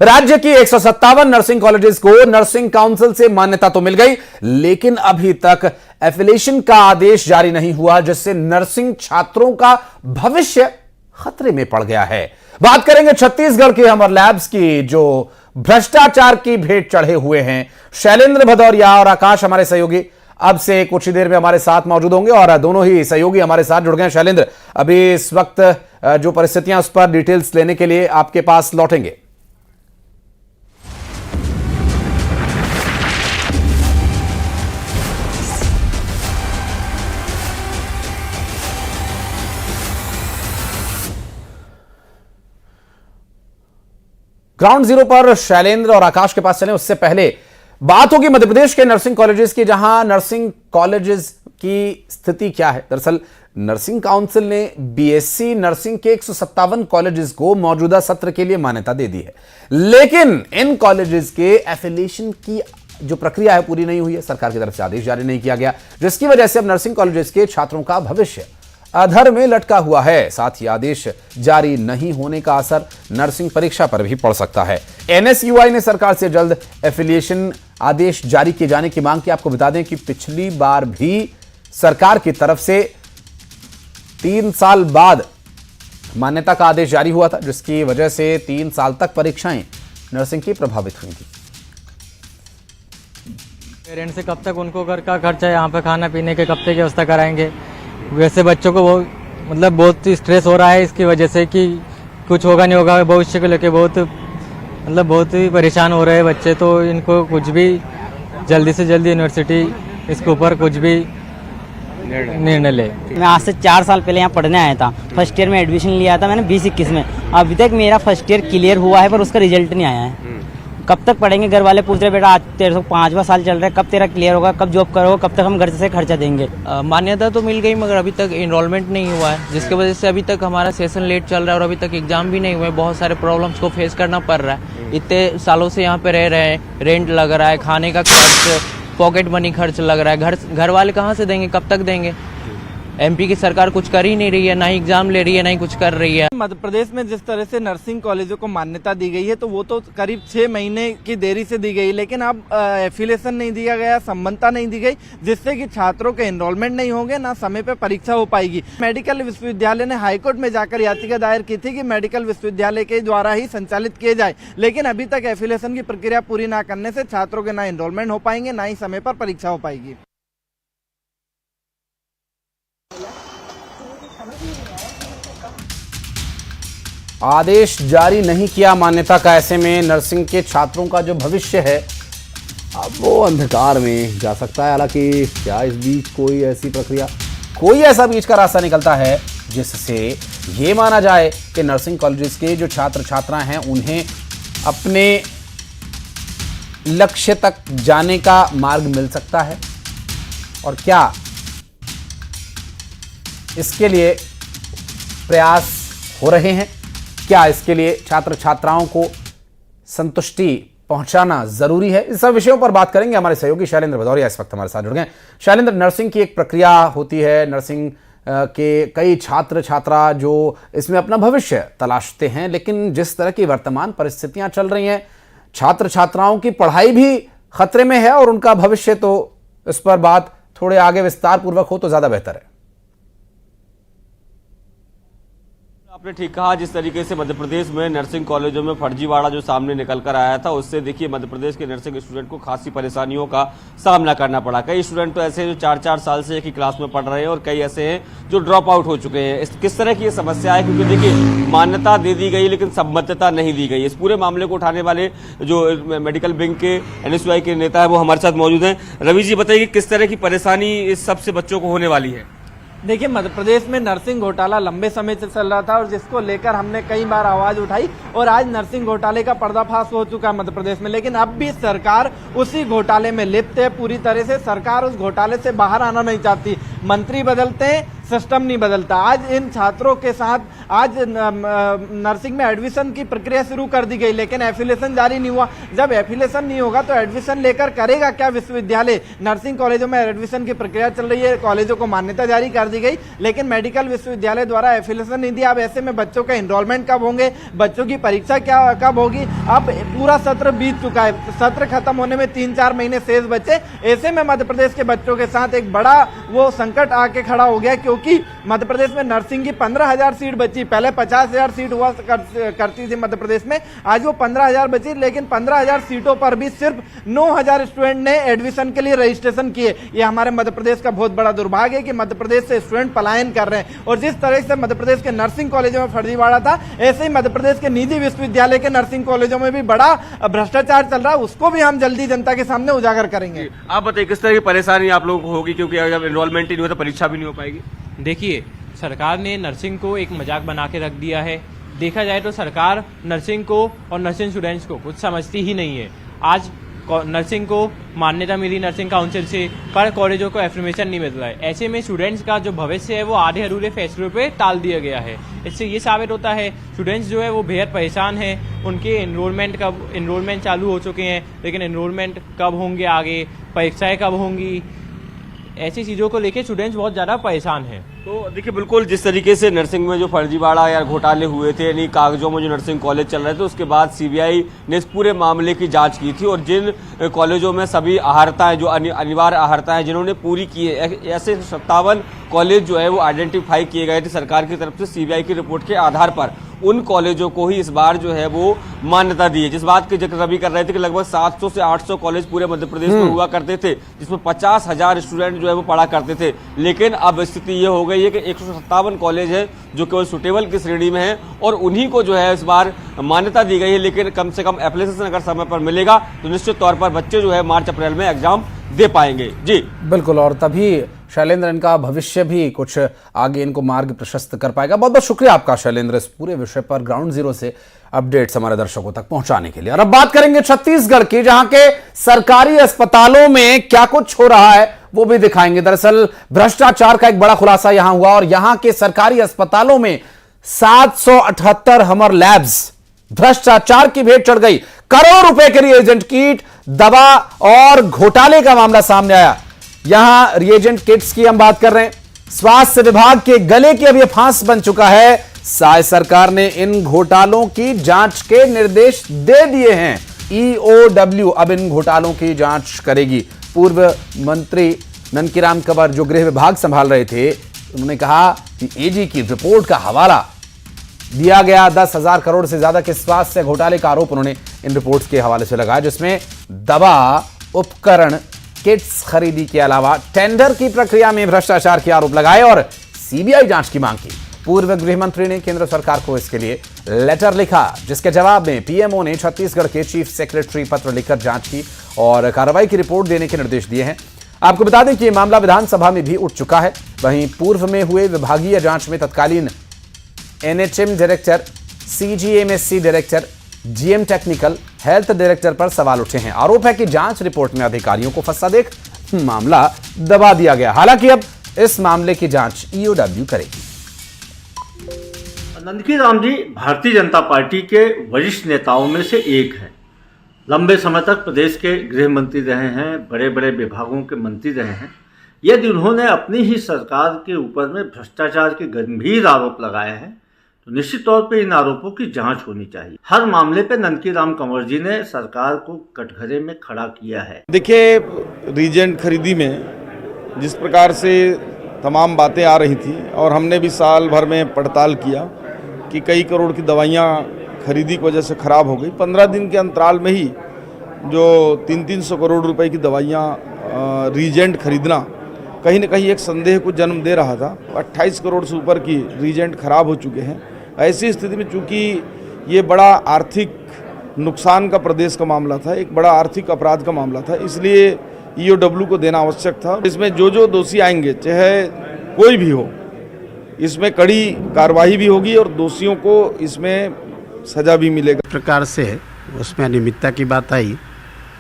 राज्य की 157 nursing colleges को नर्सिंग काउंसिल से मान्यता तो मिल गई, लेकिन अभी तक एफिलिएशन का आदेश जारी नहीं हुआ, जिससे नर्सिंग छात्रों का भविष्य खतरे में पड़ गया है। बात करेंगे छत्तीसगढ़ के अमर लैब्स की, जो भ्रष्टाचार की भेंट चढ़े हुए हैं। शैलेंद्र भदौरिया और आकाश हमारे सहयोगी अब से कुछ ही देर में हमारे साथ मौजूद होंगे और दोनों ही सहयोगी हमारे साथ जुड़ गए। शैलेंद्र, अभी इस वक्त जो परिस्थितियां उस पर डिटेल्स लेने के लिए आपके पास लौटेंगे। ग्राउंड जीरो पर शैलेंद्र और आकाश के पास चले, उससे पहले बात होगी मध्य प्रदेश के नर्सिंग कॉलेजेस की, जहां नर्सिंग कॉलेजेस की स्थिति क्या है। दरअसल नर्सिंग काउंसिल ने बीएससी नर्सिंग के 157 कॉलेजेस को मौजूदा सत्र के लिए मान्यता दे दी है, लेकिन इन कॉलेजेस के एफिलिएशन की जो प्रक्रिया है पूरी नहीं हुई है। सरकार की तरफ से आदेश जारी नहीं किया गया, जिसकी वजह से अब नर्सिंग कॉलेजेस के छात्रों का भविष्य अधर में लटका हुआ है। साथ ही आदेश जारी नहीं होने का असर नर्सिंग परीक्षा पर भी पड़ सकता है। एनएसयूआई ने सरकार से जल्द एफिलिएशन आदेश जारी किए जाने की मांग की। आपको बता दें कि पिछली बार भी सरकार की तरफ से 3 साल बाद मान्यता का आदेश जारी हुआ था, जिसकी वजह से 3 साल तक परीक्षाएं नर्सिंग की प्रभावित हुई थी। पेरेंट्स से कब तक उनको घर का खर्चा, यहाँ पे खाना पीने के कब तक व्यवस्था कराएंगे। वैसे बच्चों को बहुत ही स्ट्रेस हो रहा है इसकी वजह से कि कुछ होगा नहीं होगा, भविष्य को लेके बहुत ही परेशान हो रहे हैं बच्चे। तो इनको कुछ भी जल्दी से जल्दी यूनिवर्सिटी इसके ऊपर कुछ भी निर्णय ले। मैं आज से 4 साल पहले यहाँ पढ़ने आया था। फर्स्ट ईयर में एडमिशन लिया था मैंने 2021 में। अभी तक मेरा फर्स्ट ईयर क्लियर हुआ है, पर उसका रिजल्ट नहीं आया है। कब तक पढ़ेंगे? घर वाले पूछ रहे बेटा आज तेरे को 5वां साल चल रहा है, कब तेरा क्लियर होगा, कब जॉब करोगे, कब तक हम घर से खर्चा देंगे। मान्यता तो मिल गई मगर अभी तक एनरोलमेंट नहीं हुआ है, जिसकी वजह से अभी तक हमारा सेशन लेट चल रहा है और अभी तक एग्जाम भी नहीं हुआ है। बहुत सारे प्रॉब्लम्स को फेस करना पड़ रहा है। इतने सालों से यहाँ पे रह रहे हैं, रेंट लग रहा है, खाने का खर्च, पॉकेट मनी खर्च लग रहा है। घर वाले कहाँ से देंगे, कब तक देंगे। एमपी की सरकार कुछ कर ही नहीं रही है, ना ही एग्जाम ले रही है, ना ही कुछ कर रही है। मध्य प्रदेश में जिस तरह से नर्सिंग कॉलेजों को मान्यता दी गई है, तो वो तो करीब 6 महीने की देरी से दी गई, लेकिन अब एफिलिएशन नहीं दिया गया, संबद्धता नहीं दी गई, जिससे कि छात्रों के एनरोलमेंट नहीं होंगे, ना समय पर परीक्षा हो पाएगी। मेडिकल विश्वविद्यालय ने हाईकोर्ट में जाकर याचिका दायर की थी कि मेडिकल विश्वविद्यालय के द्वारा ही संचालित किए जाए, लेकिन अभी तक एफिलिएशन की प्रक्रिया पूरी न करने से छात्रों के ना एनरोलमेंट हो पाएंगे, ना ही समय पर परीक्षा हो पाएगी। आदेश जारी नहीं किया मान्यता का, ऐसे में नर्सिंग के छात्रों का जो भविष्य है अब वो अंधकार में जा सकता है। हालांकि क्या इस बीच कोई ऐसा बीच का रास्ता निकलता है जिससे ये माना जाए कि नर्सिंग कॉलेजेस के जो छात्र छात्राएं हैं उन्हें अपने लक्ष्य तक जाने का मार्ग मिल सकता है, और क्या इसके लिए प्रयास हो रहे हैं? क्या इसके लिए छात्र छात्राओं को संतुष्टि पहुंचाना जरूरी है? इस सब विषयों पर बात करेंगे। हमारे सहयोगी शैलेंद्र भदौरिया इस वक्त हमारे साथ जुड़ गए। शैलेंद्र, नर्सिंग की एक प्रक्रिया होती है, नर्सिंग के कई छात्र छात्रा जो इसमें अपना भविष्य तलाशते हैं, लेकिन जिस तरह की वर्तमान परिस्थितियां चल रही हैं, छात्र छात्राओं की पढ़ाई भी खतरे में है और उनका भविष्य, तो इस पर बात थोड़े आगे विस्तार पूर्वक हो तो ज्यादा बेहतर है। आपने ठीक कहा, जिस तरीके से मध्य प्रदेश में नर्सिंग कॉलेजों में फर्जीवाड़ा जो सामने निकल कर आया था, उससे देखिए मध्य प्रदेश के नर्सिंग स्टूडेंट को खासी परेशानियों का सामना करना पड़ा। कई स्टूडेंट तो ऐसे हैं जो 4-4 साल से एक ही क्लास में पढ़ रहे हैं और कई ऐसे हैं जो ड्रॉप आउट हो चुके हैं। किस तरह की ये समस्या है, क्योंकि देखिए मान्यता दे दी गई लेकिन संबद्धता नहीं दी गई। इस पूरे मामले को उठाने वाले जो मेडिकल विंग के एनएसयूआई के नेता है वो हमारे साथ मौजूद हैं। रवि जी, बताइए किस तरह की परेशानी इस सबसे बच्चों को होने वाली है? देखिए, मध्य प्रदेश में नर्सिंग घोटाला लंबे समय से चल रहा था और जिसको लेकर हमने कई बार आवाज उठाई, और आज नर्सिंग घोटाले का पर्दाफाश हो चुका है मध्य प्रदेश में। लेकिन अब भी सरकार उसी घोटाले में लिप्त है पूरी तरह से। सरकार उस घोटाले से बाहर आना नहीं चाहती। मंत्री बदलते हैं, सिस्टम नहीं बदलता। आज इन छात्रों के साथ आज नर्सिंग में एडमिशन की प्रक्रिया शुरू कर दी गई, लेकिन एफिलिएशन जारी नहीं हुआ। जब एफिलिएशन नहीं होगा तो एडमिशन लेकर करेगा क्या विश्वविद्यालय? नर्सिंग कॉलेजों में एडमिशन की प्रक्रिया चल रही है, कॉलेजों को मान्यता जारी कर दी गई, लेकिन मेडिकल विश्वविद्यालय द्वारा एफिलिएशन नहीं दिया। अब ऐसे में बच्चों का एनरोलमेंट कब होंगे, बच्चों की परीक्षा कब होगी? अब पूरा सत्र बीत चुका है, सत्र खत्म होने में 3-4 महीने शेष बचे। ऐसे में मध्य प्रदेश के बच्चों के साथ एक बड़ा वो संकट आके खड़ा हो गया, क्योंकि मध्य प्रदेश में नर्सिंग की 15,000 सीट बची। पहले 50,000 सीट हुआ करती थी मध्य प्रदेश में, आज वो 15,000 बची, लेकिन 15,000 सीटों पर भी सिर्फ 9,000 स्टूडेंट ने एडमिशन के लिए रजिस्ट्रेशन किए। ये हमारे मध्य प्रदेश का बहुत बड़ा दुर्भाग्य है कि मध्य प्रदेश से स्टूडेंट पलायन कर रहे हैं। और जिस तरह से मध्य प्रदेश के नर्सिंग कॉलेजों में फर्जीवाड़ा था, ऐसे ही मध्य प्रदेश के निजी विश्वविद्यालय के नर्सिंग कॉलेजों में भी बड़ा भ्रष्टाचार चल रहा है, उसको भी हम जल्दी जनता के सामने उजागर करेंगे। आप बताइए किस तरह की परेशानी आप लोगों को होगी, क्योंकि जब एनरोलमेंट ही नहीं हो तो परीक्षा भी नहीं हो पाएगी। देखिए, सरकार ने नर्सिंग को एक मजाक बना के रख दिया है। देखा जाए तो सरकार नर्सिंग को और नर्सिंग स्टूडेंट्स को कुछ समझती ही नहीं है। आज नर्सिंग को मान्यता मिली नर्सिंग काउंसिल से, पर कॉलेजों को एफर्मेशन नहीं मिल रहा है। ऐसे में स्टूडेंट्स का जो भविष्य है वो आधे अधूरे फैसलों पे टाल दिया गया है। इससे ये साबित होता है स्टूडेंट्स जो है वो बेहद परेशान हैं। उनके एनरोलमेंट चालू हो चुके हैं, लेकिन एनरोलमेंट कब होंगे, आगे परीक्षाएं कब होंगी, ऐसी चीज़ों को लेके स्टूडेंट्स बहुत ज़्यादा परेशान हैं। तो देखिए, बिल्कुल जिस तरीके से नर्सिंग में जो फर्जीवाड़ा या घोटाले हुए थे, यानी कागजों में जो नर्सिंग कॉलेज चल रहे थे, उसके बाद सीबीआई ने इस पूरे मामले की जांच की थी और जिन कॉलेजों में सभी अहर्ताएं जो अनिवार्य अहर्ताएं जिन्होंने पूरी की है, ऐसे 57 कॉलेज जो है वो आइडेंटिफाई किए गए थे सरकार की तरफ से सीबीआई की रिपोर्ट के आधार पर। उन कॉलेजों को ही इस बार जो है वो मान्यता दी है। जिस बात की जिक्र अभी कर रहे थे कि लगभग 700 से 800 कॉलेज पूरे मध्य प्रदेश में हुआ करते थे, जिसमें 50,000 स्टूडेंट जो है वो पढ़ा करते थे। लेकिन अब स्थिति ये हो गई है कि 157 कॉलेज है जो केवल सुटेबल की श्रेणी में है और उन्हीं को जो है इस बार मान्यता दी गई है। लेकिन कम से कम एप्लीकेशन अगर समय पर मिलेगा तो निश्चित तौर पर बच्चे जो है मार्च अप्रैल में एग्जाम दे पाएंगे। जी बिल्कुल, और तभी शैलेंद्र इनका भविष्य भी कुछ आगे इनको मार्ग प्रशस्त कर पाएगा। बहुत बहुत शुक्रिया आपका शैलेंद्र, इस पूरे विषय पर ग्राउंड जीरो से अपडेट्स हमारे दर्शकों तक पहुंचाने के लिए। और अब बात करेंगे छत्तीसगढ़ की, जहां के सरकारी अस्पतालों में क्या कुछ हो रहा है वो भी दिखाएंगे। दरअसल भ्रष्टाचार का एक बड़ा खुलासा यहां हुआ और यहां के सरकारी अस्पतालों में 778 हमर लैब्स भ्रष्टाचार की भेंट चढ़ गई। करोड़ रुपए के रिएजेंट किट, दवा और घोटाले का मामला सामने आया। यहां रिएजेंट किट्स की हम बात कर रहे हैं। स्वास्थ्य विभाग के गले की अब यह फांस बन चुका है। साय सरकार ने इन घोटालों की जांच के निर्देश दे दिए हैं। ईओडब्ल्यू अब इन घोटालों की जांच करेगी। पूर्व मंत्री ननकीराम कंवर जो गृह विभाग संभाल रहे थे, उन्होंने कहा कि एजी की रिपोर्ट का हवाला दिया गया। 10,000 करोड़ से ज्यादा के स्वास्थ्य घोटाले का आरोप उन्होंने इन रिपोर्ट्स के हवाले से लगाया, जिसमें दवा, उपकरण, किट्स खरीदी के अलावा टेंडर की प्रक्रिया में भ्रष्टाचार के आरोप लगाए और सीबीआई जांच की मांग की। पूर्व गृह मंत्री ने केंद्र सरकार को इसके लिए लेटर लिखा, जिसके जवाब में पीएमओ ने छत्तीसगढ़ के चीफ सेक्रेटरी पत्र लिखकर जांच की और कार्रवाई की रिपोर्ट देने के निर्देश दिए हैं। आपको बता दें कि यह मामला विधानसभा में भी उठ चुका है। वहीं पूर्व में हुए विभागीय जांच में तत्कालीन NHM director, CGMSC director, GM technical, health director पर सवाल उठे हैं। आरोप है कि जांच रिपोर्ट में अधिकारियों को फंसा देख मामला दबा दिया गया। हालांकि अब इस मामले की जांच ईओडब्ल्यू करेगी। नंदकीराम जी भारतीय जनता पार्टी के वरिष्ठ नेताओं में से एक हैं। लंबे समय तक प्रदेश के गृह मंत्री रहे हैं, बड़े बड़े विभागों के मंत्री रहे हैं। यदि उन्होंने अपनी ही सरकार के ऊपर में भ्रष्टाचार के गंभीर आरोप लगाए हैं तो निश्चित तौर पे इन आरोपों की जांच होनी चाहिए। हर मामले पे ननकीराम कंवर जी ने सरकार को कटघरे में खड़ा किया है। देखिए, रीजेंट खरीदी में जिस प्रकार से तमाम बातें आ रही थी और हमने भी साल भर में पड़ताल किया कि कई करोड़ की दवाइयाँ खरीदी की वजह से ख़राब हो गई। 15 दिन के अंतराल में ही जो 300-300 करोड़ रुपए की दवाइयाँ रीजेंट खरीदना कहीं न कहीं एक संदेह को जन्म दे रहा था। 28 करोड़ से ऊपर की रीजेंट खराब हो चुके हैं। ऐसी स्थिति में चूंकि ये बड़ा आर्थिक नुकसान का प्रदेश का मामला था, एक बड़ा आर्थिक अपराध का मामला था, इसलिए ईओडब्ल्यू को देना आवश्यक था। इसमें जो जो दोषी आएंगे, चाहे कोई भी हो, इसमें कड़ी कार्रवाई भी होगी और दोषियों को इसमें सजा भी मिलेगा। प्रकार से उसमें अनियमितता की बात आई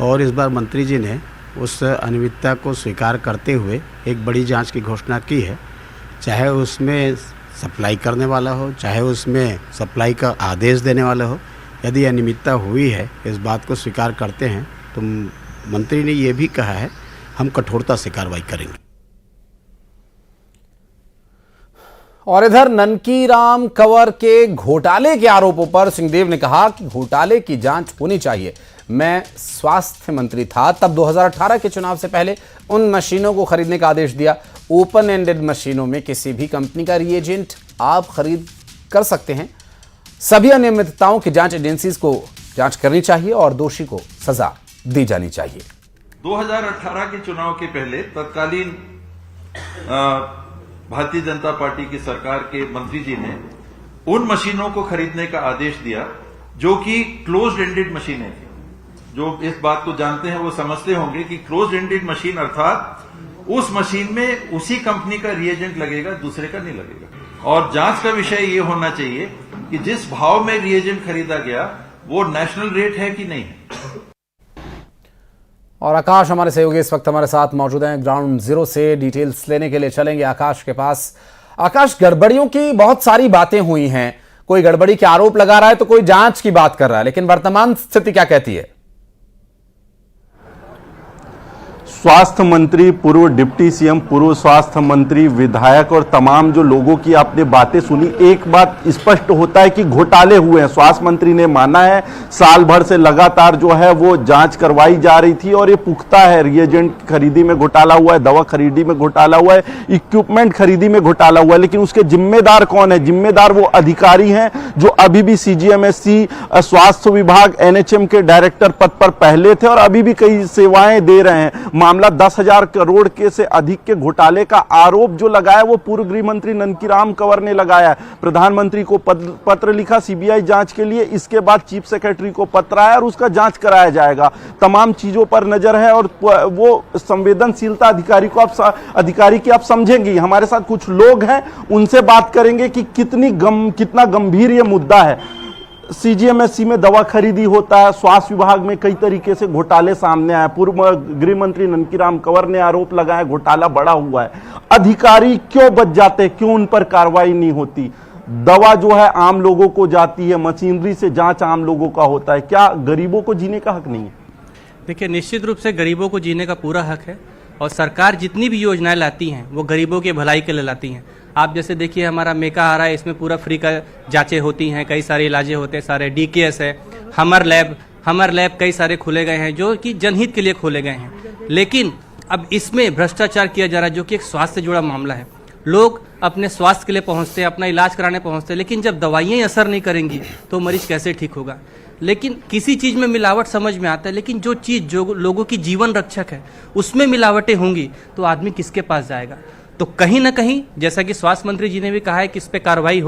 और इस बार मंत्री जी ने उस अनियमितता को स्वीकार करते हुए एक बड़ी जांच की घोषणा की है चाहे उसमें सप्लाई करने वाला हो, चाहे उसमें सप्लाई का आदेश देने वाला हो। यदि अनियमितता हुई है, इस बात को स्वीकार करते हैं, तो मंत्री ने ये भी कहा है हम कठोरता से कार्रवाई करेंगे। और इधर ननकीराम कंवर के घोटाले के आरोपों पर सिंहदेव ने कहा कि घोटाले की जांच होनी चाहिए। मैं स्वास्थ्य मंत्री था तब 2018 के चुनाव से पहले उन मशीनों को खरीदने का आदेश दिया। ओपन एंडेड मशीनों में किसी भी कंपनी का रिएजेंट आप खरीद कर सकते हैं। सभी अनियमितताओं की जांच एजेंसीज को जांच करनी चाहिए और दोषी को सजा दी जानी चाहिए। 2018 के चुनाव के पहले तत्कालीन भारतीय जनता पार्टी की सरकार के मंत्री जी ने उन मशीनों को खरीदने का आदेश दिया जो कि क्लोज्ड एंडेड मशीनें थी। जो इस बात को जानते हैं वो समझते होंगे कि क्लोज्ड एंडेड मशीन अर्थात उस मशीन में उसी कंपनी का रिएजेंट लगेगा, दूसरे का नहीं लगेगा। और जांच का विषय ये होना चाहिए कि जिस भाव में रिएजेंट खरीदा गया वो नेशनल रेट है कि नहीं है। और आकाश हमारे सहयोगी इस वक्त हमारे साथ मौजूद हैं। ग्राउंड जीरो से डिटेल्स लेने के लिए चलेंगे आकाश के पास। आकाश, गड़बड़ियों की बहुत सारी बातें हुई हैं, कोई गड़बड़ी के आरोप लगा रहा है तो कोई जांच की बात कर रहा है, लेकिन वर्तमान स्थिति क्या कहती है? स्वास्थ्य मंत्री, पूर्व डिप्टी सीएम, पूर्व स्वास्थ्य मंत्री, विधायक और तमाम जो लोगों की आपने बातें सुनी, एक बात स्पष्ट होता है कि घोटाले हुए हैं। स्वास्थ्य मंत्री ने माना है साल भर से लगातार जो है वो जांच करवाई जा रही थी और ये पुख्ता है। रिएजेंट खरीदी में घोटाला हुआ है, दवा खरीदी में घोटाला हुआ है, इक्विपमेंट खरीदी में घोटाला हुआ है, लेकिन उसके जिम्मेदार कौन है? जिम्मेदार वो अधिकारी हैं जो अभी भी सीजीएमएससी, स्वास्थ्य विभाग, एनएचएम के डायरेक्टर पद पर पहले थे और अभी भी कई सेवाएं दे रहे हैं। मामला 10,000 करोड़ के से अधिक के घोटाले का आरोप जो लगाया वो पूर्व गृह मंत्री ननकीराम कंवर ने लगाया। प्रधानमंत्री को पत्र लिखा सीबीआई जांच के लिए, इसके बाद चीफ सेक्रेटरी को पत्र आया और उसका जांच कराया जाएगा। तमाम चीजों पर नजर है और वो संवेदनशीलता अधिकारी की आप समझेंगे। हमारे साथ कुछ लोग हैं, उनसे बात करेंगे कि कितना गंभीर ये मुद्दा है। सीजीएमएससी में दवा खरीदी होता है, स्वास्थ्य विभाग में कई तरीके से घोटाले सामने आए। पूर्व गृह मंत्री ननकीराम कंवर ने आरोप लगाया घोटाला बड़ा हुआ है। अधिकारी क्यों बच जाते, क्यों उन पर कार्रवाई नहीं होती? दवा जो है आम लोगों को जाती है, मशीनरी से जांच आम लोगों का होता है। क्या गरीबों को जीने का हक नहीं है? देखिए, निश्चित रूप से गरीबों को जीने का पूरा हक है और सरकार जितनी भी योजनाएं लाती हैं वो गरीबों के भलाई के लिए लाती हैं। आप जैसे देखिए हमारा मेका आ रहा है, इसमें पूरा फ्री का जांचें होती हैं, कई सारे इलाजें होते हैं, सारे डीकेएस है, हमर लैब कई सारे खोले गए हैं जो कि जनहित के लिए खोले गए हैं। लेकिन अब इसमें भ्रष्टाचार किया जा रहा है जो कि एक स्वास्थ्य से जुड़ा मामला है। लोग अपने स्वास्थ्य के लिए पहुंचते हैं, अपना इलाज कराने पहुंचते हैं, लेकिन जब दवाइयाँ असर नहीं करेंगी तो मरीज कैसे ठीक होगा? लेकिन किसी चीज़ में मिलावट समझ में आता है, लेकिन जो चीज़ जो लोगों की जीवन रक्षक है उसमें मिलावटें होंगी तो आदमी किसके पास जाएगा? तो कहीं ना कहीं जैसा कि स्वास्थ्य मंत्री जी ने भी कहा है कि इस पे कार्रवाई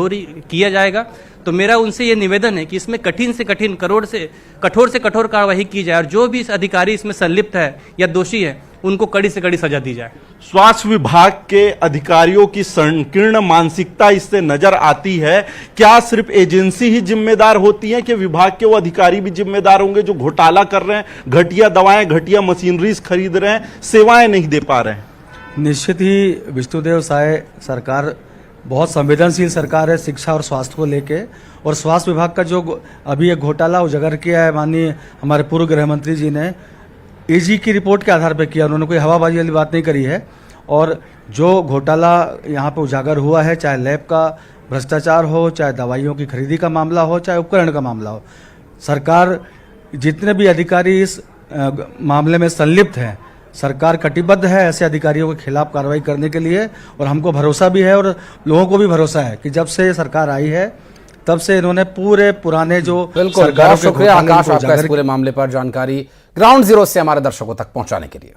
किया जाएगा, तो मेरा उनसे ये निवेदन है कि इसमें कठिन से कठिन, कठोर से कठोर कार्रवाई की जाए और जो भी अधिकारी इसमें संलिप्त है या दोषी है उनको कड़ी से कड़ी सजा दी जाए। स्वास्थ्य विभाग के अधिकारियों की संकीर्ण मानसिकता इससे नजर आती है। क्या सिर्फ एजेंसी ही जिम्मेदार होती है कि विभाग के वो अधिकारी भी जिम्मेदार होंगे जो घोटाला कर रहे हैं, घटिया दवाएं, घटिया मशीनरीज खरीद रहे हैं, सेवाएं नहीं दे पा रहे हैं? निश्चित ही विष्णुदेव साय सरकार बहुत संवेदनशील सरकार है शिक्षा और स्वास्थ्य को लेके, और स्वास्थ्य विभाग का जो अभी एक घोटाला उजागर किया है माननीय हमारे पूर्व गृह मंत्री जी ने एजी की रिपोर्ट के आधार पर किया। उन्होंने कोई हवाबाजी वाली बात नहीं करी है। और जो घोटाला यहाँ पे उजागर हुआ है, चाहे लैब का भ्रष्टाचार हो, चाहे दवाइयों की खरीदी का मामला हो, चाहे उपकरण का मामला हो, सरकार जितने भी अधिकारी इस मामले में संलिप्त हैं, सरकार कटिबद्ध है ऐसे अधिकारियों के खिलाफ कार्रवाई करने के लिए। और हमको भरोसा भी है और लोगों को भी भरोसा है कि जब से सरकार आई है तब से इन्होंने पूरे पुराने जो बिल्कुल, बहुत शुक्रिया आकाश आपका इस पूरे मामले पर जानकारी ग्राउंड जीरो से हमारे दर्शकों तक पहुंचाने के लिए।